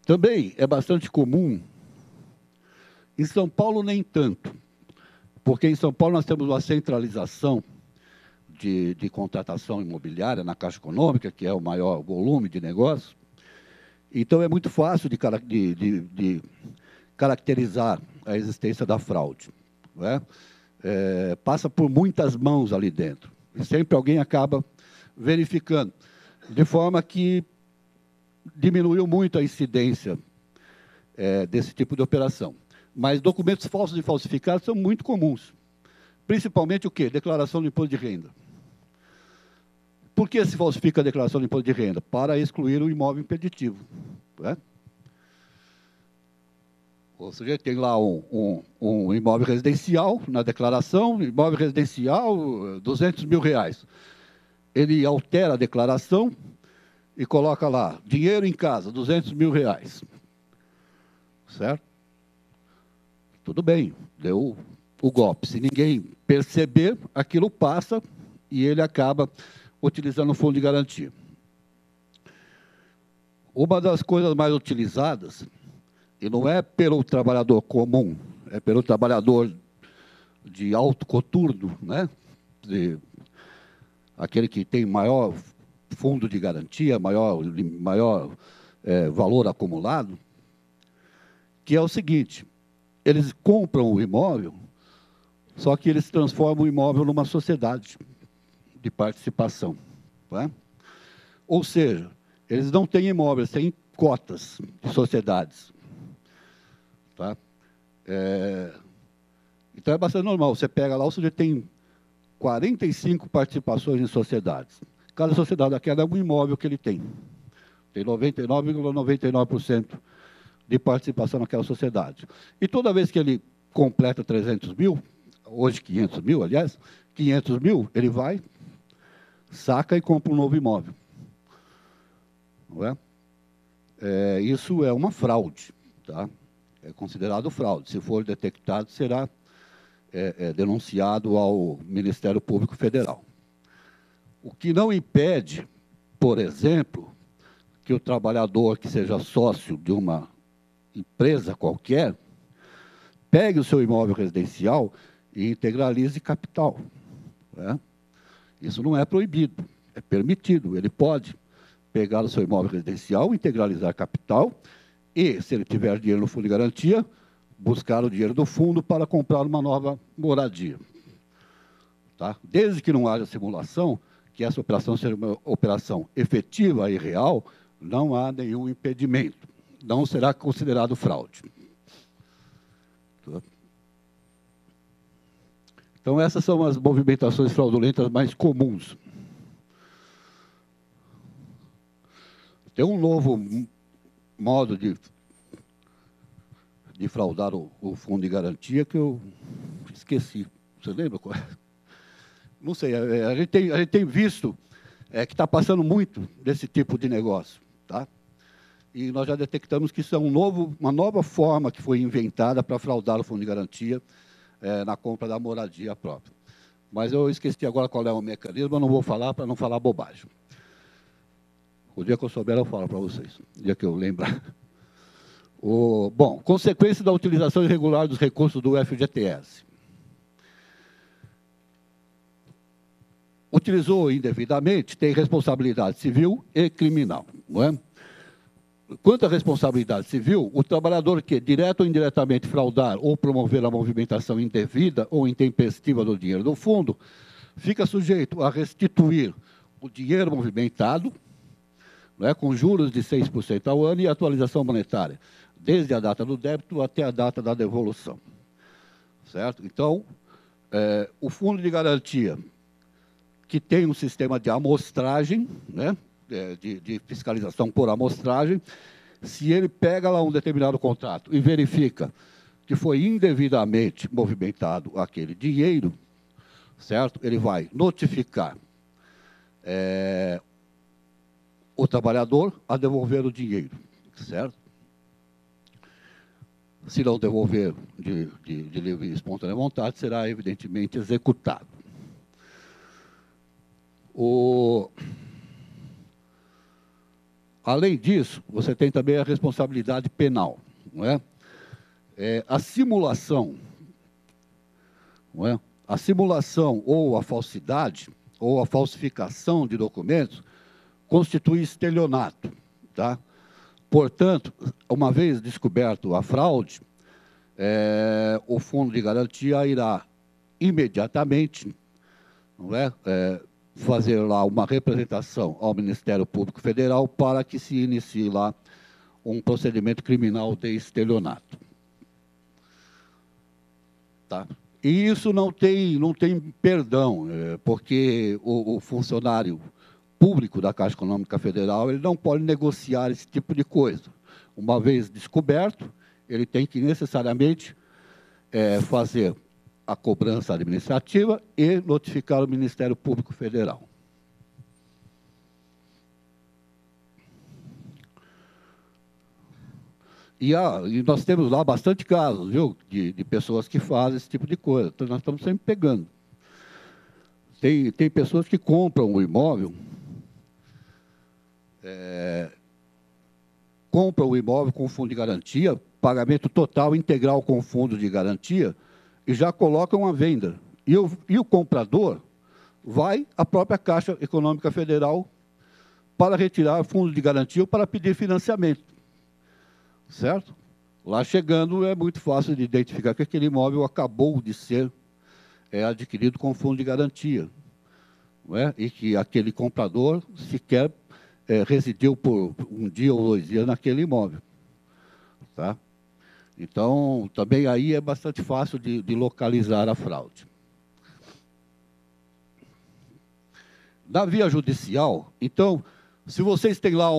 Também é bastante comum, em São Paulo nem tanto, porque em São Paulo nós temos uma centralização de contratação imobiliária na Caixa Econômica, que é o maior volume de negócio. Então, é muito fácil de caracterizar a existência da fraude. Passa por muitas mãos ali dentro. E sempre alguém acaba verificando. De forma que diminuiu muito a incidência desse tipo de operação. Mas documentos falsos e falsificados são muito comuns. Principalmente o quê? Declaração de imposto de renda. Por que se falsifica a declaração de imposto de renda? Para excluir o imóvel impeditivo. Né? O sujeito tem lá um imóvel residencial na declaração, imóvel residencial, R$200 mil. Ele altera a declaração e coloca lá, dinheiro em casa, R$200 mil. Certo? Tudo bem, deu o golpe. Se ninguém perceber, aquilo passa e ele acaba utilizando o fundo de garantia. Uma das coisas mais utilizadas, e não é pelo trabalhador comum, é pelo trabalhador de alto coturno, né? Aquele que tem maior fundo de garantia, maior valor acumulado, que é o seguinte: eles compram o imóvel, só que eles transformam o imóvel numa sociedade de participação. Tá? Ou seja, eles não têm imóveis, têm cotas de sociedades. Tá? Então é bastante normal. Você pega lá, o sujeito tem 45 participações em sociedades. Cada sociedade daquela é um imóvel que ele tem. Tem 99,99% de participação naquela sociedade. E toda vez que ele completa 300 mil, hoje 500 mil, aliás, 500 mil, ele vai, saca e compra um novo imóvel. Não é? Isso é uma fraude. Tá? É considerado fraude. Se for detectado, será denunciado ao Ministério Público Federal. O que não impede, por exemplo, que o trabalhador que seja sócio de uma empresa qualquer pegue o seu imóvel residencial e integralize capital. Né? Isso não é proibido, é permitido. Ele pode pegar o seu imóvel residencial, integralizar capital e, se ele tiver dinheiro no fundo de garantia, buscar o dinheiro do fundo para comprar uma nova moradia. Tá? Desde que não haja simulação, que essa operação seja uma operação efetiva e real, não há nenhum impedimento. Não será considerado fraude. Tá? Então, essas são as movimentações fraudulentas mais comuns. Tem um novo modo de fraudar o fundo de garantia que eu esqueci. Você lembra qual é? Não sei, a gente tem visto que está passando muito desse tipo de negócio. Tá? E nós já detectamos que isso é uma nova forma que foi inventada para fraudar o fundo de garantia na compra da moradia própria. Mas eu esqueci agora qual é o mecanismo, eu não vou falar para não falar bobagem. O dia que eu souber, eu falo para vocês. O dia que eu lembrar. Bom, consequência da utilização irregular dos recursos do FGTS. Utilizou indevidamente, tem responsabilidade civil e criminal. Não é? Quanto à responsabilidade civil, o trabalhador que, direto ou indiretamente, fraudar ou promover a movimentação indevida ou intempestiva do dinheiro do fundo, fica sujeito a restituir o dinheiro movimentado, não é, com juros de 6% ao ano e atualização monetária, desde a data do débito até a data da devolução. Certo? Então, o fundo de garantia, que tem um sistema de amostragem, né, de fiscalização por amostragem, se ele pega lá um determinado contrato e verifica que foi indevidamente movimentado aquele dinheiro, certo? Ele vai notificar o trabalhador a devolver o dinheiro, certo? Se não devolver de livre e espontânea vontade, será evidentemente executado. Além disso, você tem também a responsabilidade penal. Não é? A simulação, não é? A simulação ou a falsidade ou a falsificação de documentos constitui estelionato. Tá? Portanto, uma vez descoberto a fraude, o fundo de garantia irá imediatamente, não é? Fazer lá uma representação ao Ministério Público Federal para que se inicie lá um procedimento criminal de estelionato. Tá? E isso não tem perdão, porque o funcionário público da Caixa Econômica Federal ele não pode negociar esse tipo de coisa. Uma vez descoberto, ele tem que necessariamente fazer a cobrança administrativa e notificar o Ministério Público Federal. E nós temos lá bastante casos, viu, de pessoas que fazem esse tipo de coisa. Então, nós estamos sempre pegando. Tem pessoas que compram o imóvel, com fundo de garantia, pagamento total, integral com fundo de garantia, e já colocam à venda. E o comprador vai à própria Caixa Econômica Federal para retirar fundo de garantia ou para pedir financiamento. Certo? Lá chegando, é muito fácil de identificar que aquele imóvel acabou de ser adquirido com fundo de garantia. Não é? E que aquele comprador sequer residiu por um dia ou 2 dias naquele imóvel. Tá? Então, também aí é bastante fácil de localizar a fraude. Na via judicial, então, se vocês têm lá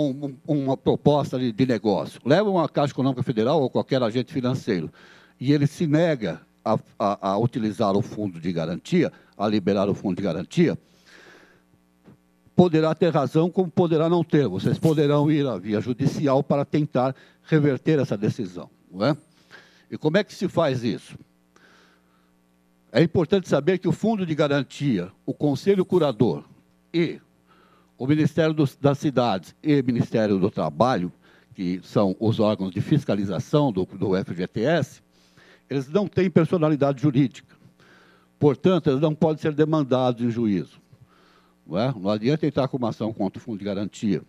uma proposta de negócio, levam à Caixa Econômica Federal ou qualquer agente financeiro, e ele se nega a utilizar o fundo de garantia, a liberar o fundo de garantia, poderá ter razão, como poderá não ter. Vocês poderão ir à via judicial para tentar reverter essa decisão. Não é? E como é que se faz isso? É importante saber que o fundo de garantia, o Conselho Curador e o Ministério das Cidades e o Ministério do Trabalho, que são os órgãos de fiscalização do FGTS, eles não têm personalidade jurídica. Portanto, eles não podem ser demandados em juízo. Não adianta entrar com uma ação contra o Fundo de Garantia.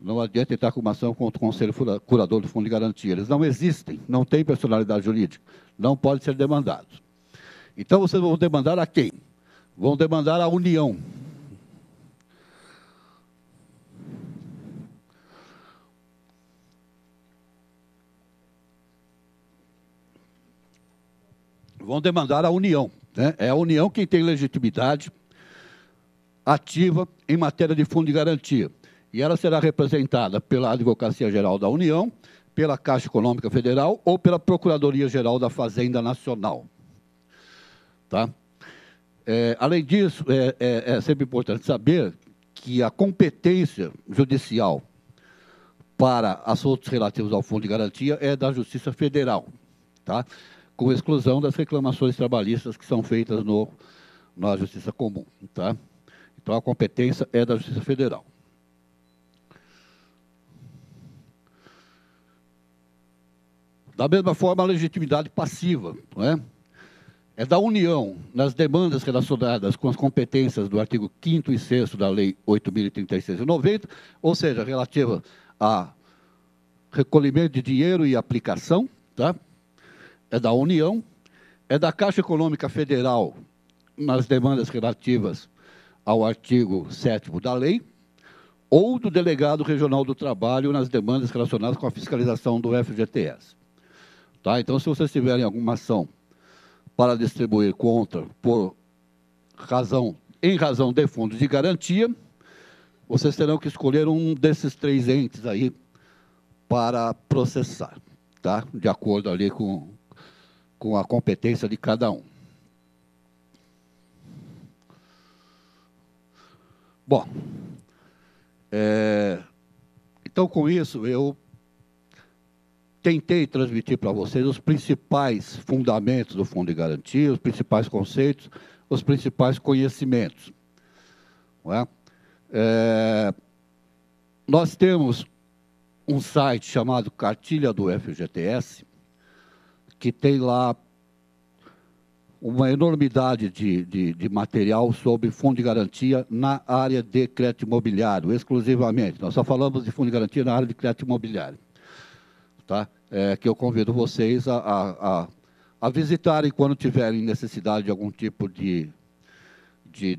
Não adianta entrar com uma ação contra o Conselho Curador do Fundo de Garantia. Eles não existem, não têm personalidade jurídica. Não podem ser demandados. Então, vocês vão demandar a quem? Vão demandar a União. Vão demandar a União. Né? É a União quem tem legitimidade ativa em matéria de fundo de garantia. E ela será representada pela Advocacia Geral da União, pela Caixa Econômica Federal ou pela Procuradoria-Geral da Fazenda Nacional. Tá? Além disso, é sempre importante saber que a competência judicial para assuntos relativos ao fundo de garantia é da Justiça Federal, tá? Com exclusão das reclamações trabalhistas que são feitas na Justiça Comum. Tá? Então, a competência é da Justiça Federal. Da mesma forma, a legitimidade passiva, não é? É da União, nas demandas relacionadas com as competências do artigo 5º e 6º da Lei 8.036 de 90, ou seja, relativa a recolhimento de dinheiro e aplicação, tá? É da União, é da Caixa Econômica Federal, nas demandas relativas ao artigo 7º da lei, ou do Delegado Regional do Trabalho nas demandas relacionadas com a fiscalização do FGTS. Tá? Então, se vocês tiverem alguma ação para distribuir contra em razão de fundo de garantia, vocês terão que escolher um desses 3 entes aí para processar, tá? De acordo ali com a competência de cada um. Bom, então, com isso, eu tentei transmitir para vocês os principais fundamentos do Fundo de Garantia, os principais conceitos, os principais conhecimentos. Não é? Nós temos um site chamado Cartilha do FGTS, que tem lá uma enormidade de material sobre fundo de garantia na área de crédito imobiliário, exclusivamente. Nós só falamos de fundo de garantia na área de crédito imobiliário. Tá? Que eu convido vocês a visitarem quando tiverem necessidade de algum tipo de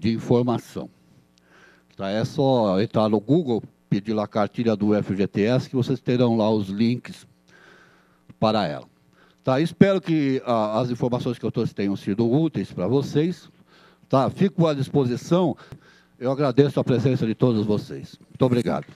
informação. Tá? É só entrar no Google, pedir lá a cartilha do FGTS, que vocês terão lá os links para ela. Tá? Espero que as informações que eu trouxe tenham sido úteis para vocês. Tá? Fico à disposição. Eu agradeço a presença de todos vocês. Muito obrigado.